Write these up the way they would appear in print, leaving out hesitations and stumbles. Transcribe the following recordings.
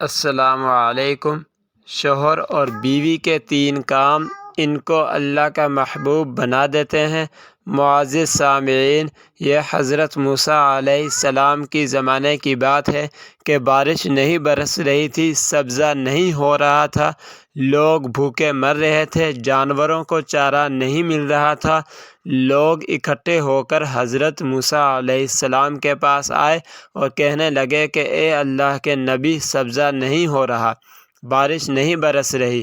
السلام علیکم۔ شوہر اور بیوی کے 3 کام ان کو اللہ کا محبوب بنا دیتے ہیں۔ معزز سامعین، یہ حضرت موسیٰ علیہ السلام کی زمانے کی بات ہے کہ بارش نہیں برس رہی تھی، سبزہ نہیں ہو رہا تھا، لوگ بھوکے مر رہے تھے، جانوروں کو چارہ نہیں مل رہا تھا۔ لوگ اکٹھے ہو کر حضرت موسیٰ علیہ السلام کے پاس آئے اور کہنے لگے کہ اے اللہ کے نبی، سبزہ نہیں ہو رہا، بارش نہیں برس رہی،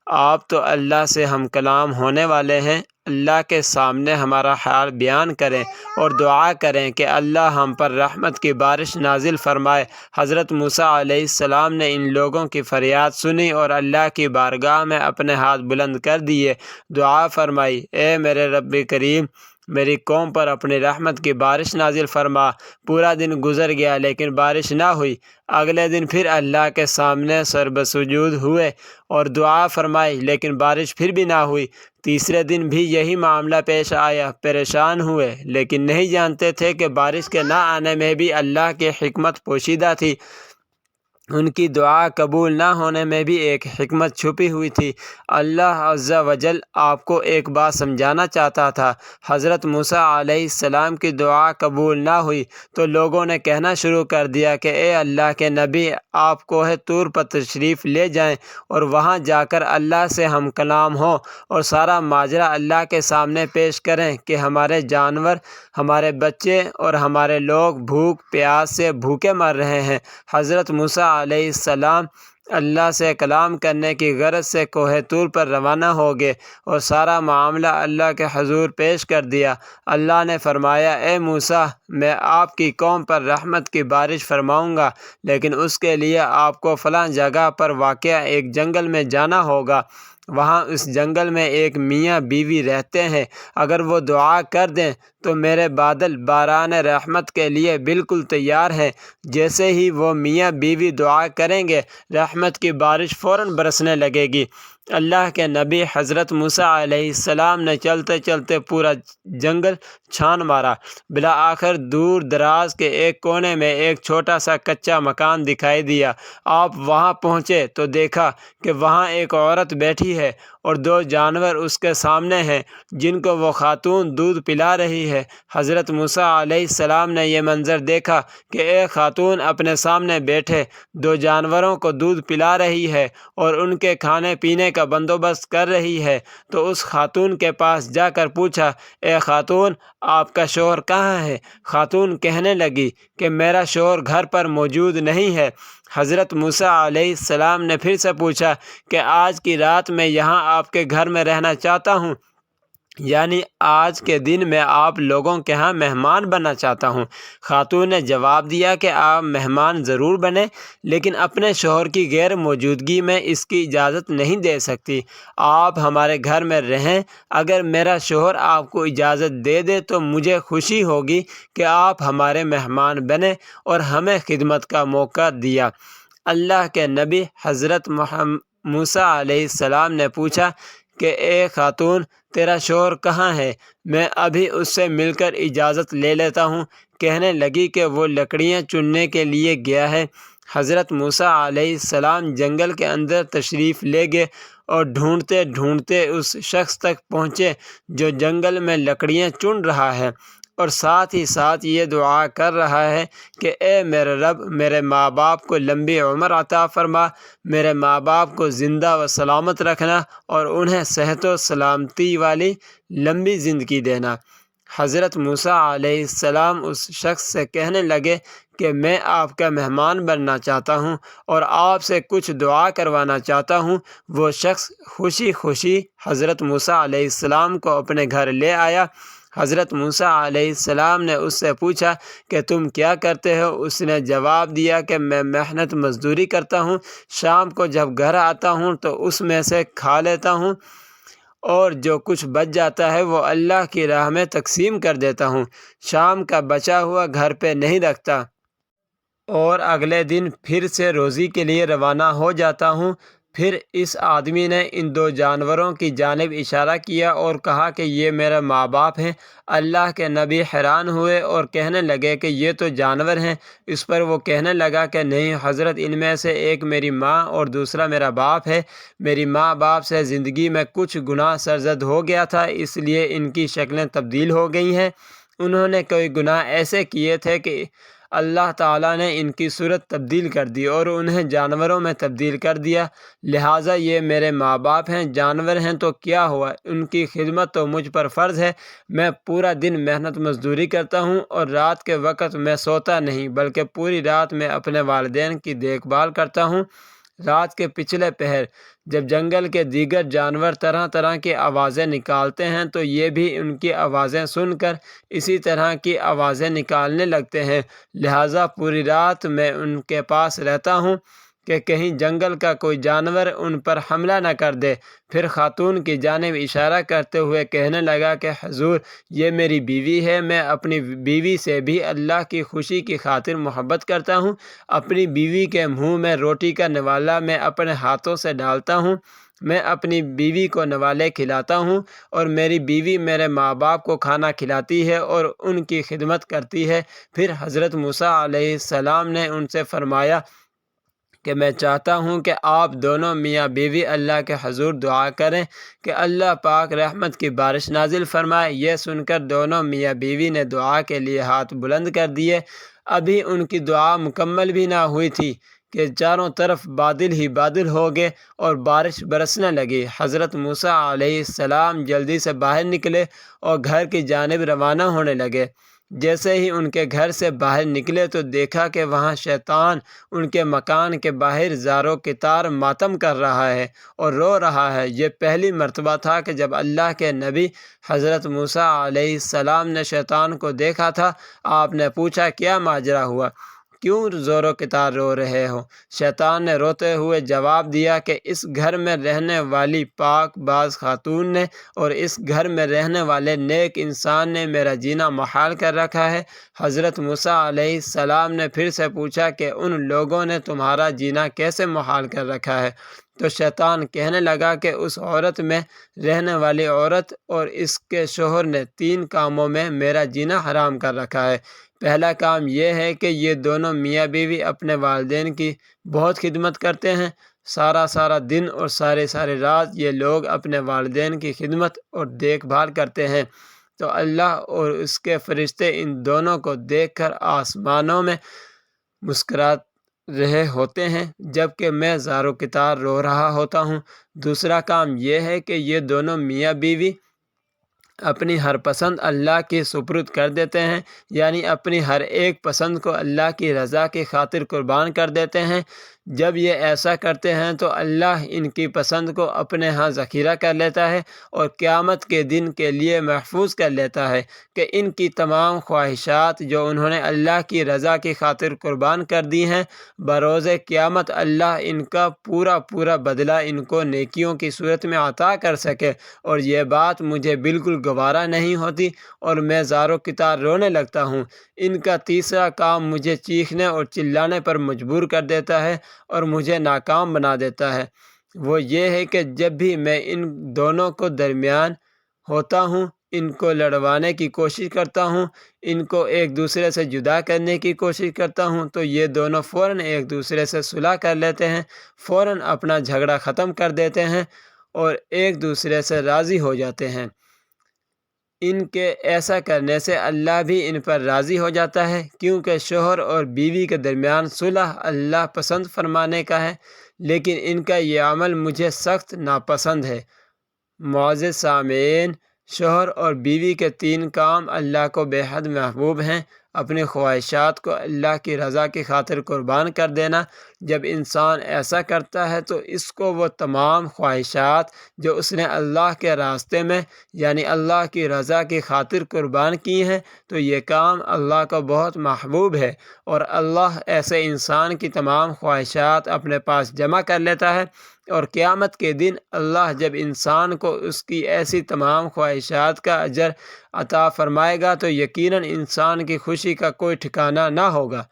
آپ تو اللہ سے ہم کلام ہونے والے ہیں، اللہ کے سامنے ہمارا حال بیان کریں اور دعا کریں کہ اللہ ہم پر رحمت کی بارش نازل فرمائے۔ حضرت موسیٰ علیہ السلام نے ان لوگوں کی فریاد سنی اور اللہ کی بارگاہ میں اپنے ہاتھ بلند کر دیے، دعا فرمائی، اے میرے رب کریم، میری قوم پر اپنی رحمت کی بارش نازل فرما۔ پورا دن گزر گیا لیکن بارش نہ ہوئی۔ اگلے دن پھر اللہ کے سامنے سر بسجود ہوئے اور دعا فرمائی لیکن بارش پھر بھی نہ ہوئی۔ تیسرے دن بھی یہی معاملہ پیش آیا، پریشان ہوئے لیکن نہیں جانتے تھے کہ بارش کے نہ آنے میں بھی اللہ کی حکمت پوشیدہ تھی، ان کی دعا قبول نہ ہونے میں بھی ایک حکمت چھپی ہوئی تھی۔ اللہ عز و جل آپ کو ایک بات سمجھانا چاہتا تھا۔ حضرت موسیٰ علیہ السلام کی دعا قبول نہ ہوئی تو لوگوں نے کہنا شروع کر دیا کہ اے اللہ کے نبی، آپ کوہ طور پر تشریف لے جائیں اور وہاں جا کر اللہ سے ہم کلام ہوں اور سارا ماجرا اللہ کے سامنے پیش کریں کہ ہمارے جانور، ہمارے بچے اور ہمارے لوگ بھوک پیاس سے بھوکے مر رہے ہیں۔ حضرت موسیٰ علیہ السلام اللہ سے کلام کرنے کی غرض سے کوہ طور پر روانہ ہو گئے اور سارا معاملہ اللہ کے حضور پیش کر دیا۔ اللہ نے فرمایا، اے موسیٰ، میں آپ کی قوم پر رحمت کی بارش فرماؤں گا، لیکن اس کے لیے آپ کو فلاں جگہ پر واقع ایک جنگل میں جانا ہوگا۔ وہاں اس جنگل میں ایک میاں بیوی رہتے ہیں، اگر وہ دعا کر دیں تو میرے بادل باران رحمت کے لیے بالکل تیار ہیں۔ جیسے ہی وہ میاں بیوی دعا کریں گے، رحمت کی بارش فوراً برسنے لگے گی۔ اللہ کے نبی حضرت موسیٰ علیہ السلام نے چلتے چلتے پورا جنگل چھان مارا، بالآخر دور دراز کے ایک کونے میں ایک چھوٹا سا کچا مکان دکھائی دیا۔ آپ وہاں پہنچے تو دیکھا کہ وہاں ایک عورت بیٹھی ہے اور 2 جانور اس کے سامنے ہیں جن کو وہ خاتون دودھ پلا رہی ہے۔ حضرت موسیٰ علیہ السلام نے یہ منظر دیکھا کہ ایک خاتون اپنے سامنے بیٹھے 2 جانوروں کو دودھ پلا رہی ہے اور ان کے کھانے پینے کا بندوبست کر رہی ہے، تو اس خاتون کے پاس جا کر پوچھا، اے خاتون، آپ کا شوہر کہاں ہے؟ خاتون کہنے لگی کہ میرا شوہر گھر پر موجود نہیں ہے۔ حضرت موسیٰ علیہ السلام نے پھر سے پوچھا کہ آج کی رات میں یہاں آپ کے گھر میں رہنا چاہتا ہوں، یعنی آج کے دن میں آپ لوگوں کے ہاں مہمان بننا چاہتا ہوں۔ خاتون نے جواب دیا کہ آپ مہمان ضرور بنیں، لیکن اپنے شوہر کی غیر موجودگی میں اس کی اجازت نہیں دے سکتی۔ آپ ہمارے گھر میں رہیں، اگر میرا شوہر آپ کو اجازت دے دے تو مجھے خوشی ہوگی کہ آپ ہمارے مہمان بنے اور ہمیں خدمت کا موقع دیا۔ اللہ کے نبی حضرت موسیٰ علیہ السلام نے پوچھا کہ اے خاتون، تیرا شوہر کہاں ہے؟ میں ابھی اس سے مل کر اجازت لے لیتا ہوں۔ کہنے لگی کہ وہ لکڑیاں چننے کے لیے گیا ہے۔ حضرت موسیٰ علیہ السلام جنگل کے اندر تشریف لے گئے اور ڈھونڈتے ڈھونڈتے اس شخص تک پہنچے جو جنگل میں لکڑیاں چن رہا ہے اور ساتھ ہی ساتھ یہ دعا کر رہا ہے کہ اے میرے رب، میرے ماں باپ کو لمبی عمر عطا فرما، میرے ماں باپ کو زندہ و سلامت رکھنا اور انہیں صحت و سلامتی والی لمبی زندگی دینا۔ حضرت موسیٰ علیہ السلام اس شخص سے کہنے لگے کہ میں آپ کا مہمان بننا چاہتا ہوں اور آپ سے کچھ دعا کروانا چاہتا ہوں۔ وہ شخص خوشی خوشی حضرت موسیٰ علیہ السلام کو اپنے گھر لے آیا۔ حضرت موسیٰ علیہ السلام نے اس سے پوچھا کہ تم کیا کرتے ہو؟ اس نے جواب دیا کہ میں محنت مزدوری کرتا ہوں، شام کو جب گھر آتا ہوں تو اس میں سے کھا لیتا ہوں اور جو کچھ بچ جاتا ہے وہ اللہ کی راہ میں تقسیم کر دیتا ہوں، شام کا بچا ہوا گھر پہ نہیں رکھتا اور اگلے دن پھر سے روزی کے لیے روانہ ہو جاتا ہوں۔ پھر اس آدمی نے ان دو جانوروں کی جانب اشارہ کیا اور کہا کہ یہ میرے ماں باپ ہیں۔ اللہ کے نبی حیران ہوئے اور کہنے لگے کہ یہ تو جانور ہیں۔ اس پر وہ کہنے لگا کہ نہیں حضرت، ان میں سے ایک میری ماں اور دوسرا میرا باپ ہے۔ میری ماں باپ سے زندگی میں کچھ گناہ سرزد ہو گیا تھا، اس لیے ان کی شکلیں تبدیل ہو گئی ہیں۔ انہوں نے کوئی گناہ ایسے کیے تھے کہ اللہ تعالیٰ نے ان کی صورت تبدیل کر دی اور انہیں جانوروں میں تبدیل کر دیا، لہٰذا یہ میرے ماں باپ ہیں۔ جانور ہیں تو کیا ہوا، ان کی خدمت تو مجھ پر فرض ہے۔ میں پورا دن محنت مزدوری کرتا ہوں اور رات کے وقت میں سوتا نہیں بلکہ پوری رات میں اپنے والدین کی دیکھ بھال کرتا ہوں۔ رات کے پچھلے پہر جب جنگل کے دیگر جانور طرح طرح کی آوازیں نکالتے ہیں تو یہ بھی ان کی آوازیں سن کر اسی طرح کی آوازیں نکالنے لگتے ہیں، لہٰذا پوری رات میں ان کے پاس رہتا ہوں کہ کہیں جنگل کا کوئی جانور ان پر حملہ نہ کر دے۔ پھر خاتون کی جانب اشارہ کرتے ہوئے کہنے لگا کہ حضور، یہ میری بیوی ہے۔ میں اپنی بیوی سے بھی اللہ کی خوشی کی خاطر محبت کرتا ہوں۔ اپنی بیوی کے منہ میں روٹی کا نوالا میں اپنے ہاتھوں سے ڈالتا ہوں۔ میں اپنی بیوی کو نوالے کھلاتا ہوں اور میری بیوی میرے ماں باپ کو کھانا کھلاتی ہے اور ان کی خدمت کرتی ہے۔ پھر حضرت موسیٰ علیہ السلام نے ان سے فرمایا کہ میں چاہتا ہوں کہ آپ دونوں میاں بیوی اللہ کے حضور دعا کریں کہ اللہ پاک رحمت کی بارش نازل فرمائے۔ یہ سن کر دونوں میاں بیوی نے دعا کے لیے ہاتھ بلند کر دیے۔ ابھی ان کی دعا مکمل بھی نہ ہوئی تھی کہ چاروں طرف بادل ہی بادل ہو گئے اور بارش برسنے لگی۔ حضرت موسیٰ علیہ السلام جلدی سے باہر نکلے اور گھر کی جانب روانہ ہونے لگے۔ جیسے ہی ان کے گھر سے باہر نکلے تو دیکھا کہ وہاں شیطان ان کے مکان کے باہر زاروں کی طرح ماتم کر رہا ہے اور رو رہا ہے۔ یہ پہلی مرتبہ تھا کہ جب اللہ کے نبی حضرت موسیٰ علیہ السلام نے شیطان کو دیکھا تھا۔ آپ نے پوچھا، کیا ماجرا ہوا، کیوں زور و کتار رو رہے ہو؟ شیطان نے روتے ہوئے جواب دیا کہ اس گھر میں رہنے والی پاک باز خاتون نے اور اس گھر میں رہنے والے نیک انسان نے میرا جینا محال کر رکھا ہے۔ حضرت موسیٰ علیہ السلام نے پھر سے پوچھا کہ ان لوگوں نے تمہارا جینا کیسے محال کر رکھا ہے؟ تو شیطان کہنے لگا کہ اس عورت میں رہنے والی عورت اور اس کے شوہر نے 3 کاموں میں میرا جینا حرام کر رکھا ہے۔ پہلا کام یہ ہے کہ یہ دونوں میاں بیوی اپنے والدین کی بہت خدمت کرتے ہیں۔ سارا دن اور ساری رات یہ لوگ اپنے والدین کی خدمت اور دیکھ بھال کرتے ہیں، تو اللہ اور اس کے فرشتے ان دونوں کو دیکھ کر آسمانوں میں مسکرا رہے ہوتے ہیں جبکہ میں زار و کتار رو رہا ہوتا ہوں۔ دوسرا کام یہ ہے کہ یہ دونوں میاں بیوی اپنی ہر پسند اللہ کی سپرد کر دیتے ہیں، یعنی اپنی ہر ایک پسند کو اللہ کی رضا کی خاطر قربان کر دیتے ہیں۔ جب یہ ایسا کرتے ہیں تو اللہ ان کی پسند کو اپنے ہاں ذخیرہ کر لیتا ہے اور قیامت کے دن کے لیے محفوظ کر لیتا ہے کہ ان کی تمام خواہشات جو انہوں نے اللہ کی رضا کی خاطر قربان کر دی ہیں، بروز قیامت اللہ ان کا پورا بدلہ ان کو نیکیوں کی صورت میں عطا کر سکے۔ اور یہ بات مجھے بالکل گوارا نہیں ہوتی اور میں زار و کتار رونے لگتا ہوں۔ ان کا تیسرا کام مجھے چیخنے اور چلانے پر مجبور کر دیتا ہے اور مجھے ناکام بنا دیتا ہے۔ وہ یہ ہے کہ جب بھی میں ان دونوں کو درمیان ہوتا ہوں، ان کو لڑوانے کی کوشش کرتا ہوں، ان کو ایک دوسرے سے جدا کرنے کی کوشش کرتا ہوں، تو یہ دونوں فوراً ایک دوسرے سے صلح کر لیتے ہیں، فوراً اپنا جھگڑا ختم کر دیتے ہیں اور ایک دوسرے سے راضی ہو جاتے ہیں۔ ان کے ایسا کرنے سے اللہ بھی ان پر راضی ہو جاتا ہے، کیونکہ شوہر اور بیوی کے درمیان صلح اللہ پسند فرمانے کا ہے، لیکن ان کا یہ عمل مجھے سخت ناپسند ہے۔ معزز سامعین، شوہر اور بیوی کے 3 کام اللہ کو بے حد محبوب ہیں۔ اپنی خواہشات کو اللہ کی رضا کی خاطر قربان کر دینا۔ جب انسان ایسا کرتا ہے تو اس کو وہ تمام خواہشات جو اس نے اللہ کے راستے میں یعنی اللہ کی رضا کی خاطر قربان کی ہیں، تو یہ کام اللہ کو بہت محبوب ہے اور اللہ ایسے انسان کی تمام خواہشات اپنے پاس جمع کر لیتا ہے، اور قیامت کے دن اللہ جب انسان کو اس کی ایسی تمام خواہشات کا اجر عطا فرمائے گا تو یقیناً انسان کی خوشی کا کوئی ٹھکانہ نہ ہوگا۔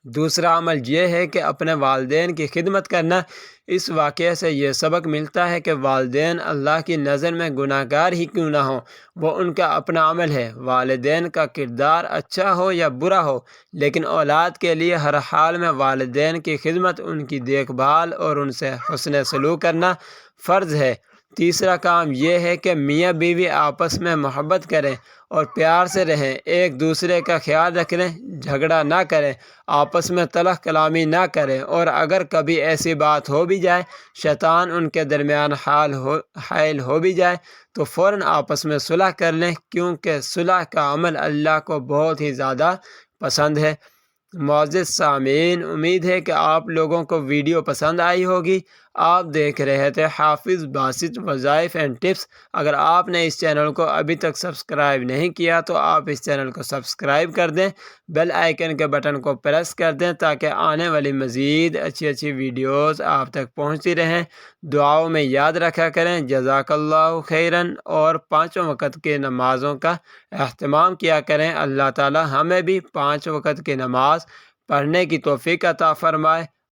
دوسرا عمل یہ ہے کہ اپنے والدین کی خدمت کرنا۔ اس واقعے سے یہ سبق ملتا ہے کہ والدین اللہ کی نظر میں گناہ گار ہی کیوں نہ ہوں، وہ ان کا اپنا عمل ہے۔ والدین کا کردار اچھا ہو یا برا ہو، لیکن اولاد کے لیے ہر حال میں والدین کی خدمت، ان کی دیکھ بھال اور ان سے حسن سلوک کرنا فرض ہے۔ تیسرا کام یہ ہے کہ میاں بیوی آپس میں محبت کریں اور پیار سے رہیں، ایک دوسرے کا خیال رکھیں، جھگڑا نہ کریں، آپس میں تلخ کلامی نہ کریں، اور اگر کبھی ایسی بات ہو بھی جائے، شیطان ان کے درمیان حائل ہو بھی جائے، تو فوراً آپس میں صلح کر لیں، کیونکہ صلح کا عمل اللہ کو بہت ہی زیادہ پسند ہے۔ معزز سامعین، امید ہے کہ آپ لوگوں کو ویڈیو پسند آئی ہوگی۔ آپ دیکھ رہے تھے حافظ باسط وظائف اینڈ ٹپس۔ اگر آپ نے اس چینل کو ابھی تک سبسکرائب نہیں کیا تو آپ اس چینل کو سبسکرائب کر دیں، بیل آئیکن کے بٹن کو پریس کر دیں تاکہ آنے والی مزید اچھی ویڈیوز آپ تک پہنچتی رہیں۔ دعاؤں میں یاد رکھا کریں۔ جزاک اللہ خیرن، اور 5 وقت کی نمازوں کا اہتمام کیا کریں۔ اللہ تعالی ہمیں بھی 5 وقت کی نماز پڑھنے کی توفیق عطا فرمائے۔